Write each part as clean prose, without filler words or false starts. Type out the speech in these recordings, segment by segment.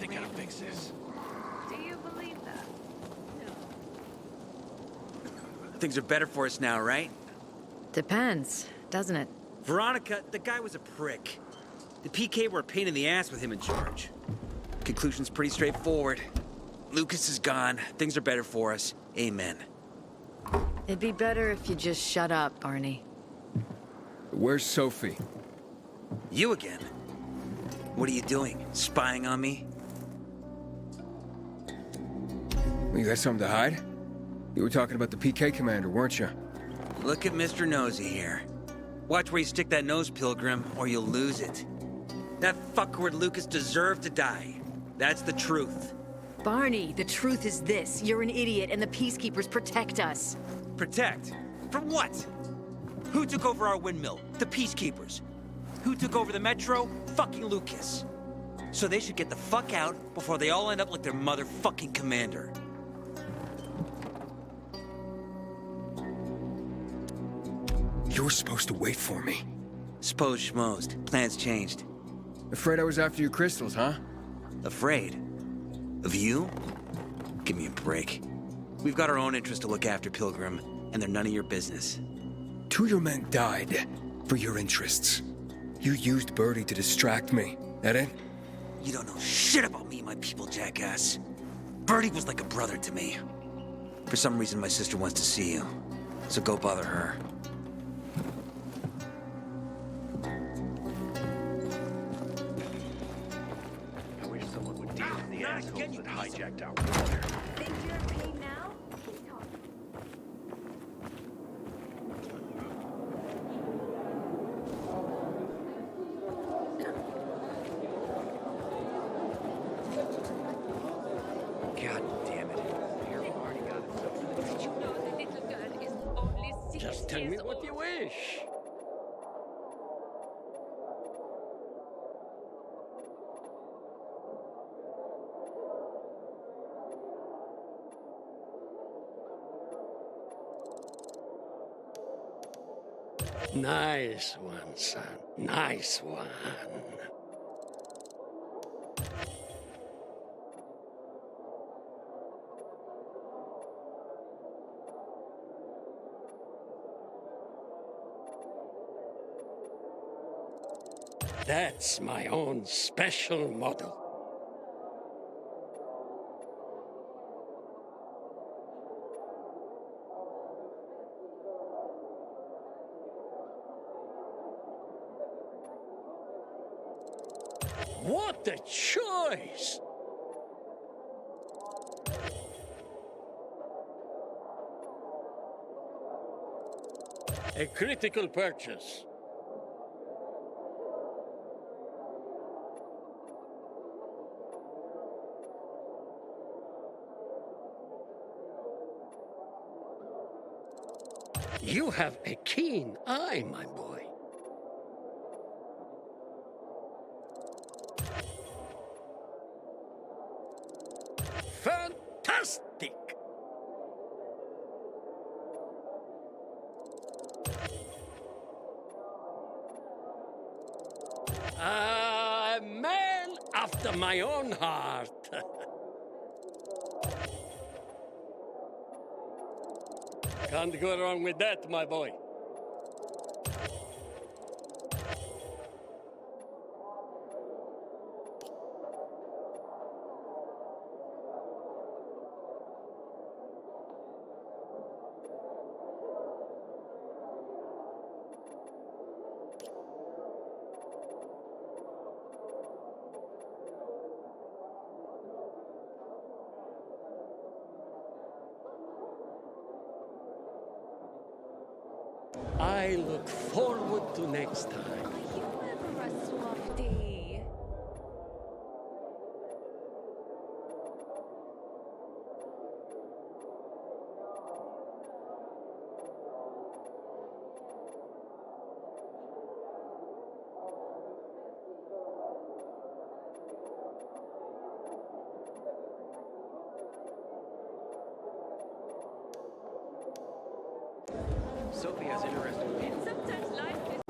They gotta fix this. Do you believe that? No. Things are better for us now, right? Depends, doesn't it? Veronica, the guy was a prick. The PK were a pain in the ass with him in charge. Conclusion's pretty straightforward. Lucas is gone. Things are better for us. Amen. It'd be better if you just shut up, Barney. Where's Sophie? You again? What are you doing? Spying on me? You got something to hide? You were talking about the PK commander, weren't you? Look at Mr. Nosy here. Watch where you stick that nose, Pilgrim, or you'll lose it. That fuckward Lucas deserved to die. That's the truth. Barney, the truth is this. You're an idiot, and the Peacekeepers protect us. Protect? From what? Who took over our windmill? The Peacekeepers. Who took over the Metro? Fucking Lucas. So they should get the fuck out before they all end up like their motherfucking commander. You were supposed to wait for me. Suppose schmozed. Plans changed. Afraid I was after your crystals, huh? Afraid? Of you? Give me a break. We've got our own interests to look after, Pilgrim, and they're none of your business. 2 of your men died for your interests. You used Birdie to distract me. That it? You don't know shit about me and my people, jackass. Birdie was like a brother to me. For some reason, my sister wants to see you. So go bother her. I wish someone would deal with the assholes that hijacked our water. Think you're in pain now? Keep talking. God damn it. Here, already got it. Did you know the little girl is only 6 Just tell me years what old? you wish. Nice one, son. Nice one. That's my own special model. What a choice! A critical purchase. You have a keen eye, my boy. Fantastic! A man after my own heart. Can't go wrong with that, my boy. I look forward to next time. Are you ever a softie? Sophie has interesting people. Sometimes life is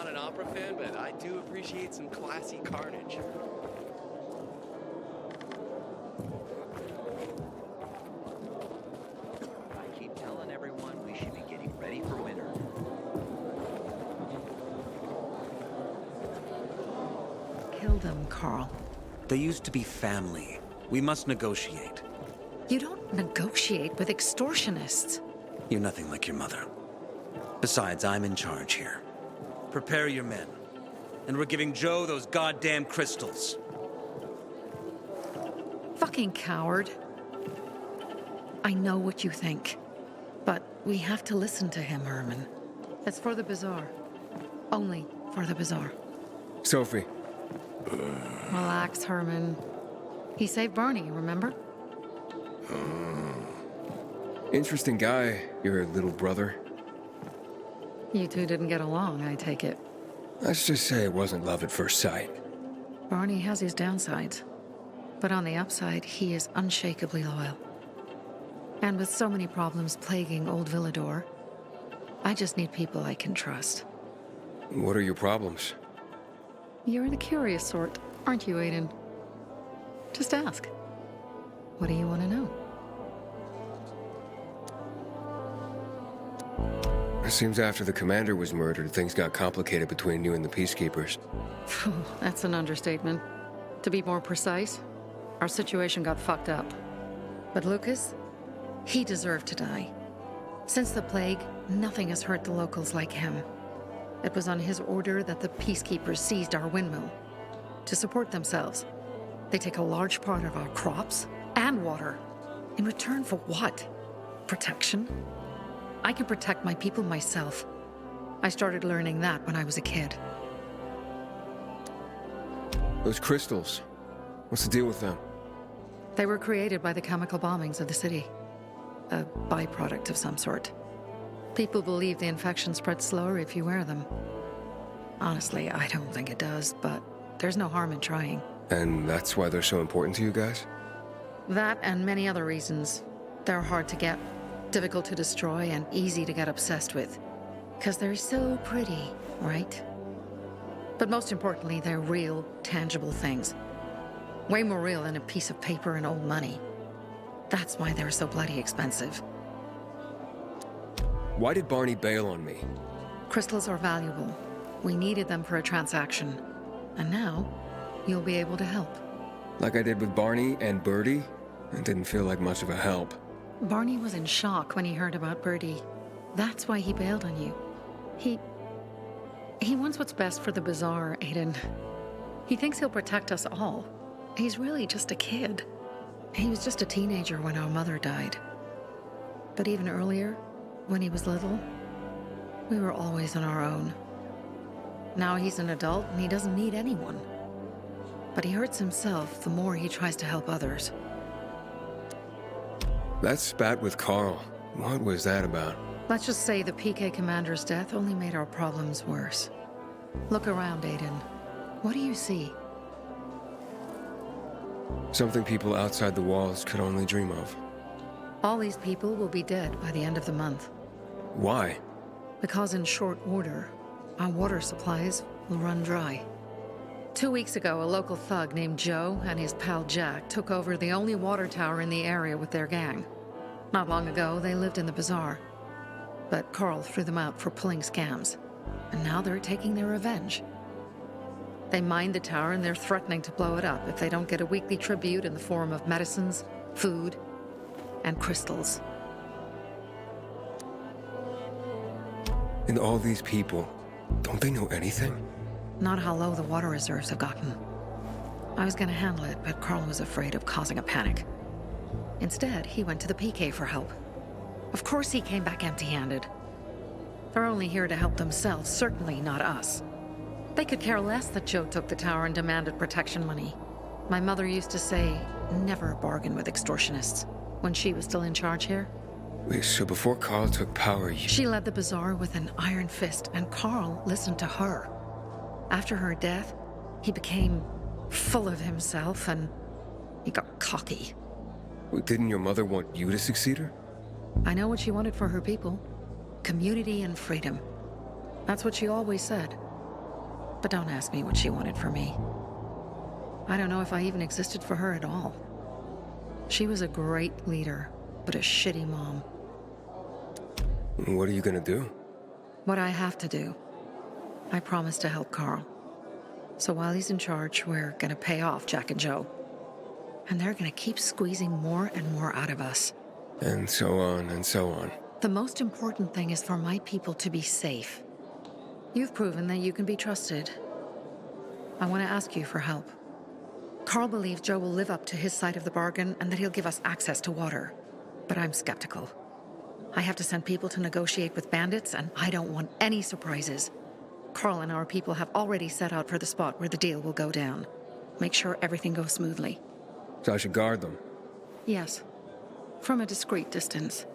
not an opera fan, but I do appreciate some classy carnage. I keep telling everyone we should be getting ready for winter. Kill them, Carl. They used to be family. We must negotiate. You don't negotiate with extortionists. You're nothing like your mother. Besides, I'm in charge here. Prepare your men. And we're giving Joe those goddamn crystals. Fucking coward. I know what you think. But we have to listen to him, Herman. It's for the Bazaar. Only for the Bazaar. Sophie, Relax, Herman. He saved Barney, remember? interesting guy, your little brother. You two didn't get along, I take it. Let's just say it wasn't love at first sight. Barney has his downsides. But on the upside, he is unshakably loyal. And with so many problems plaguing old Villador, I just need people I can trust. What are your problems? You're the curious sort, aren't you, Aiden? Just ask. What do you want to know? It seems after the commander was murdered, things got complicated between you and the Peacekeepers. That's an understatement. To be more precise, our situation got fucked up. But Lucas, he deserved to die. Since the plague, nothing has hurt the locals like him. It was on his order that the Peacekeepers seized our windmill. To support themselves, they take a large part of our crops and water. In return for what? Protection? I can protect my people myself. I started learning that when I was a kid. Those crystals, what's the deal with them? They were created by the chemical bombings of the city. A byproduct of some sort. People believe the infection spreads slower if you wear them. Honestly, I don't think it does, but there's no harm in trying. And that's why they're so important to you guys? That and many other reasons. They're hard to get, difficult to destroy, and easy to get obsessed with. 'Cause they're so pretty, right? But most importantly, they're real, tangible things. Way more real than a piece of paper and old money. That's why they're so bloody expensive. Why did Barney bail on me? Crystals are valuable. We needed them for a transaction. And now, you'll be able to help. Like I did with Barney and Birdie? It didn't feel like much of a help. Barney was in shock when he heard about Birdie. That's why he bailed on you. He wants what's best for the Bazaar, Aiden. He thinks he'll protect us all. He's really just a kid. He was just a teenager when our mother died. But even earlier, when he was little, we were always on our own. Now he's an adult and he doesn't need anyone. But he hurts himself the more he tries to help others. That spat with Carl, what was that about? Let's just say the PK commander's death only made our problems worse. Look around, Aiden. What do you see? Something people outside the walls could only dream of. All these people will be dead by the end of the month. Why? Because in short order, our water supplies will run dry. 2 weeks ago, a local thug named Joe and his pal Jack took over the only water tower in the area with their gang. Not long ago, they lived in the Bazaar. But Carl threw them out for pulling scams. And now they're taking their revenge. They mined the tower and they're threatening to blow it up if they don't get a weekly tribute in the form of medicines, food, and crystals. And all these people, don't they know anything? Not how low the water reserves have gotten. I was gonna handle it, but Carl was afraid of causing a panic. Instead, he went to the PK for help. Of course he came back empty-handed. They're only here to help themselves, certainly not us. They could care less that Joe took the tower and demanded protection money. My mother used to say, never bargain with extortionists, when she was still in charge here. Wait, so before Carl took power, She led the Bazaar with an iron fist, and Carl listened to her. After her death, he became full of himself, and he got cocky. Wait, didn't your mother want you to succeed her? I know what she wanted for her people. Community and freedom. That's what she always said. But don't ask me what she wanted from me. I don't know if I even existed for her at all. She was a great leader, but a shitty mom. What are you gonna do? What I have to do. I promised to help Carl. So while he's in charge, we're gonna pay off Jack and Joe. And they're gonna keep squeezing more and more out of us. And so on and so on. The most important thing is for my people to be safe. You've proven that you can be trusted. I want to ask you for help. Carl believes Joe will live up to his side of the bargain and that he'll give us access to water. But I'm skeptical. I have to send people to negotiate with bandits, and I don't want any surprises. Carl and our people have already set out for the spot where the deal will go down. Make sure everything goes smoothly. So I should guard them. Yes. From a discreet distance.